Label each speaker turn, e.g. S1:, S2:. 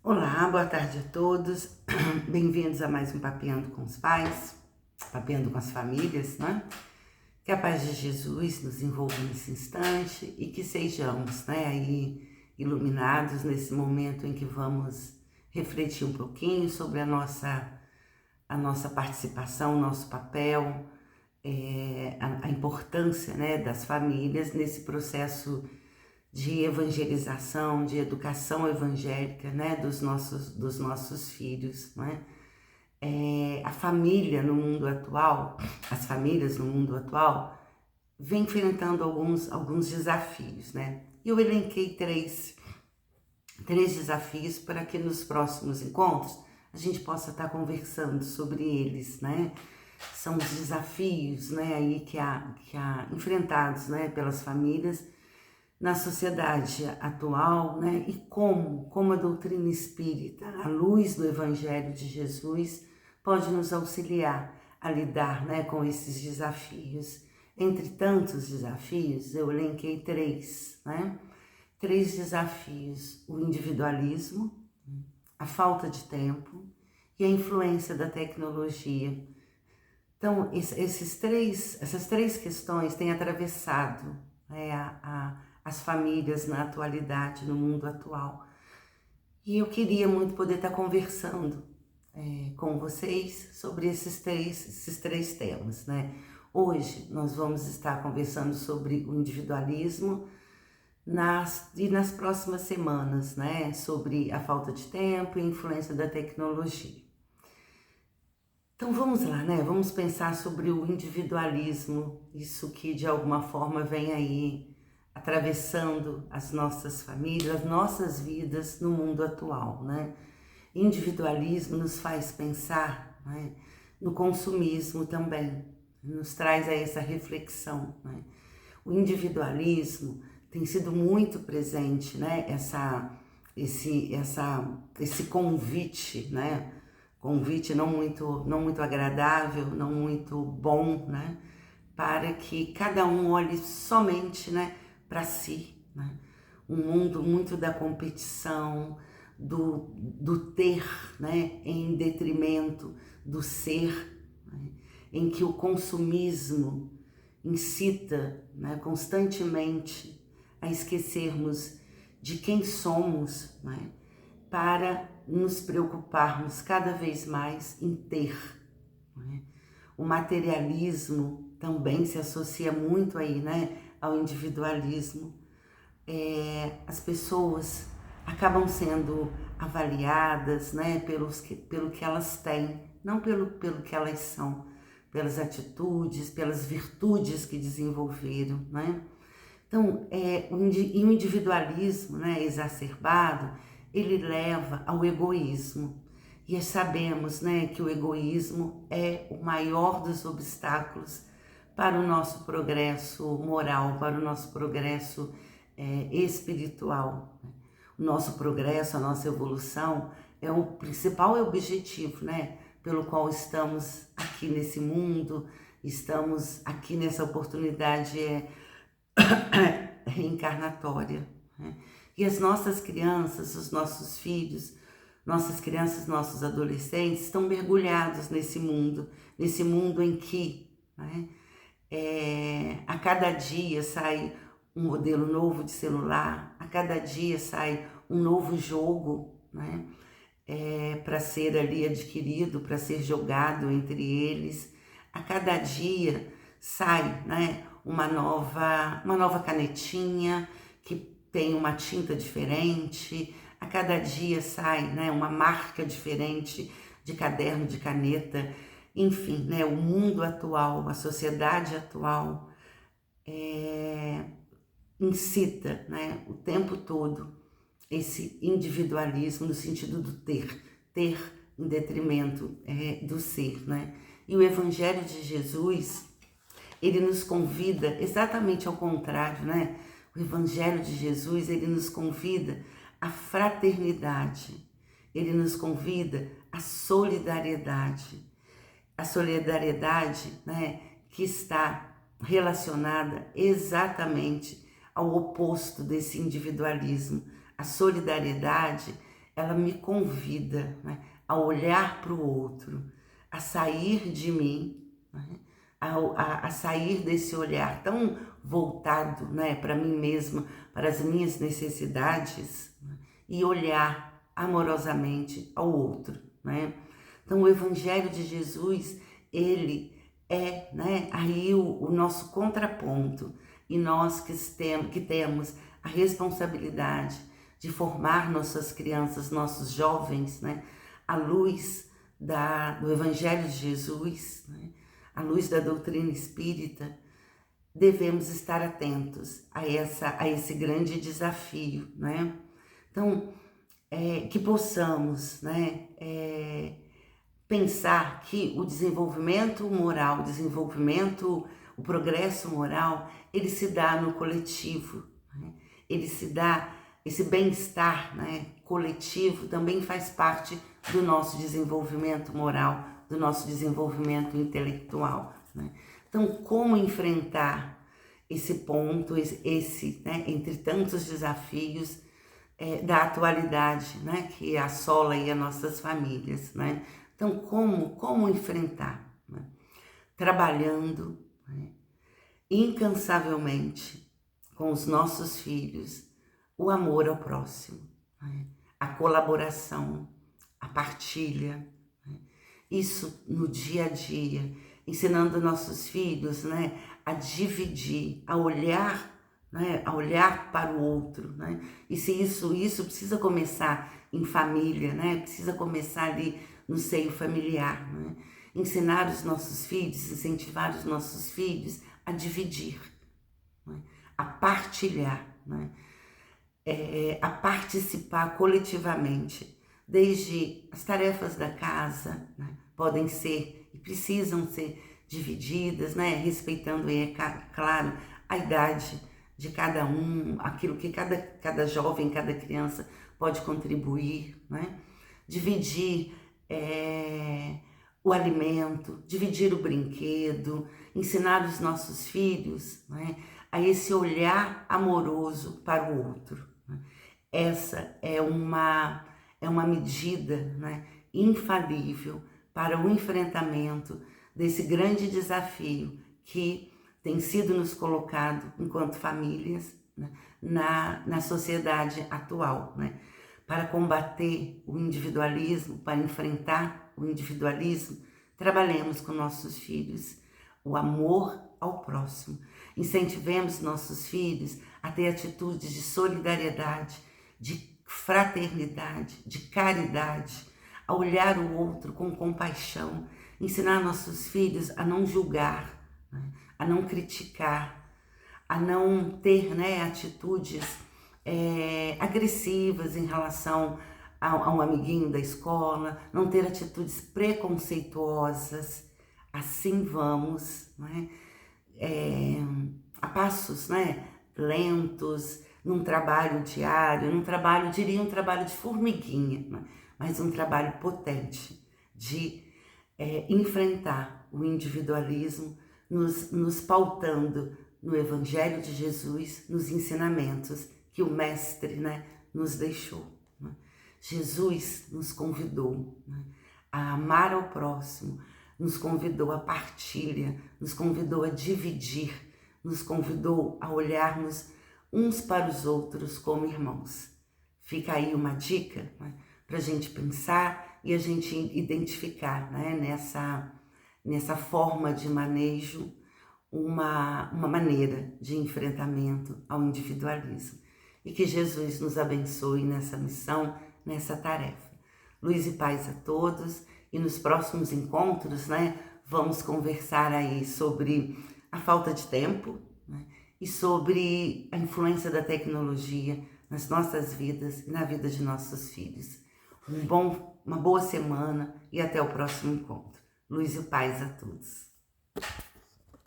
S1: Olá, boa tarde a todos. Bem-vindos a mais um Papeando com os Pais, Papeando com as Famílias, né? Que a paz de Jesus nos envolva nesse instante e que sejamos, aí iluminados nesse momento em que vamos refletir um pouquinho sobre a nossa participação, o nosso papel, a importância, das famílias nesse processo de evangelização, de educação evangélica, dos nossos filhos, a família no mundo atual, as famílias no mundo atual, vem enfrentando alguns desafios, E eu elenquei três desafios para que nos próximos encontros a gente possa estar conversando sobre eles, São os desafios, aí que há enfrentados, pelas famílias na sociedade atual, e como a doutrina espírita, à luz do Evangelho de Jesus, pode nos auxiliar a lidar, com esses desafios. Entre tantos desafios, eu elenquei três, Três desafios: o individualismo, a falta de tempo e a influência da tecnologia. Então, essas três questões têm atravessado as famílias na atualidade, no mundo atual. E eu queria muito poder estar conversando com vocês sobre esses três temas, Hoje nós vamos estar conversando sobre o individualismo e nas próximas semanas, sobre a falta de tempo e a influência da tecnologia. Então vamos lá, Vamos pensar sobre o individualismo, isso que de alguma forma vem aí atravessando as nossas famílias, as nossas vidas no mundo atual, Individualismo nos faz pensar, no consumismo também, nos traz a essa reflexão, O individualismo tem sido muito presente, esse convite, Convite não muito agradável, não muito bom, para que cada um olhe somente, para si, Um mundo muito da competição, do ter, em detrimento do ser, em que o consumismo incita, constantemente a esquecermos de quem somos, para nos preocuparmos cada vez mais em ter. O materialismo também se associa muito aí, ao individualismo. As pessoas acabam sendo avaliadas, pelo que elas têm, não pelo que elas são, pelas atitudes, pelas virtudes que desenvolveram, Então, o individualismo, exacerbado, ele leva ao egoísmo. E sabemos, que o egoísmo é o maior dos obstáculos para o nosso progresso moral, para o nosso progresso espiritual. O nosso progresso, a nossa evolução é o principal objetivo, pelo qual estamos aqui nesse mundo, estamos aqui nessa oportunidade reencarnatória. E as nossas crianças, os nossos filhos, nossas crianças, nossos adolescentes estão mergulhados nesse mundo em que a cada dia sai um modelo novo de celular, a cada dia sai um novo jogo, para ser ali adquirido, para ser jogado entre eles. A cada dia sai, uma nova canetinha que tem uma tinta diferente. A cada dia sai, uma marca diferente de caderno, de caneta. Enfim, o mundo atual, a sociedade atual incita, o tempo todo esse individualismo no sentido do ter em detrimento do ser, E o Evangelho de Jesus, ele nos convida exatamente ao contrário, O Evangelho de Jesus, ele nos convida à fraternidade, ele nos convida à solidariedade. A solidariedade, que está relacionada exatamente ao oposto desse individualismo. A solidariedade ela me convida, né, a olhar para o outro, a sair de mim, né, a sair desse olhar tão voltado, né, para mim mesma, para as minhas necessidades, né, e olhar amorosamente ao outro, né? Então o Evangelho de Jesus, ele é, né, aí o nosso contraponto, e nós que temos a responsabilidade de formar nossas crianças, nossos jovens, né, à luz do Evangelho de Jesus, né, à luz da doutrina espírita, devemos estar atentos a esse grande desafio, né? Então, que possamos, né, pensar que o desenvolvimento moral, o progresso moral, ele se dá no coletivo, né? Ele se dá, esse bem-estar, né, coletivo também faz parte do nosso desenvolvimento moral, do nosso desenvolvimento intelectual, né? Então, como enfrentar esse ponto, né, entre tantos desafios da atualidade, né, que assola aí as nossas famílias, né? Então, como enfrentar? Né? Trabalhando, né, incansavelmente com os nossos filhos o amor ao próximo, né? A colaboração, a partilha, né? Isso no dia a dia, ensinando nossos filhos, né, a dividir, a olhar, né, a olhar para o outro, né? E se isso precisa começar em família, né? Precisa começar ali no seio familiar, né? Ensinar os nossos filhos, incentivar os nossos filhos a dividir, né? A partilhar, né? A participar coletivamente, desde as tarefas da casa, né, podem ser e precisam ser divididas, né, respeitando, claro, a idade de cada um, aquilo que cada jovem, cada criança pode contribuir, né? Dividir o alimento, dividir o brinquedo, ensinar os nossos filhos, né, a esse olhar amoroso para o outro. Né? Essa é uma medida, né, infalível para o enfrentamento desse grande desafio que tem sido nos colocado enquanto famílias, né, na sociedade atual, né? Para combater o individualismo, para enfrentar o individualismo, trabalhemos com nossos filhos o amor ao próximo. Incentivemos nossos filhos a ter atitudes de solidariedade, de fraternidade, de caridade, a olhar o outro com compaixão, ensinar nossos filhos a não julgar, né, a não criticar, a não ter, né, atitudes agressivas em relação a um amiguinho da escola, não ter atitudes preconceituosas. Assim vamos, né, a passos, né, lentos, num trabalho diário, diria um trabalho de formiguinha, né, mas um trabalho potente de enfrentar o individualismo, nos pautando no Evangelho de Jesus, nos ensinamentos que o Mestre, né, nos deixou. Né? Jesus nos convidou, né, a amar ao próximo, nos convidou à partilha, nos convidou a dividir, nos convidou a olharmos uns para os outros como irmãos. Fica aí uma dica, né, para a gente pensar e a gente identificar, né, nessa forma de manejo uma maneira de enfrentamento ao individualismo. E que Jesus nos abençoe nessa missão, nessa tarefa. Luz e paz a todos, e nos próximos encontros, né, vamos conversar aí sobre a falta de tempo, né, e sobre a influência da tecnologia nas nossas vidas e na vida de nossos filhos. Uma boa semana e até o próximo encontro. Luz e paz a todos.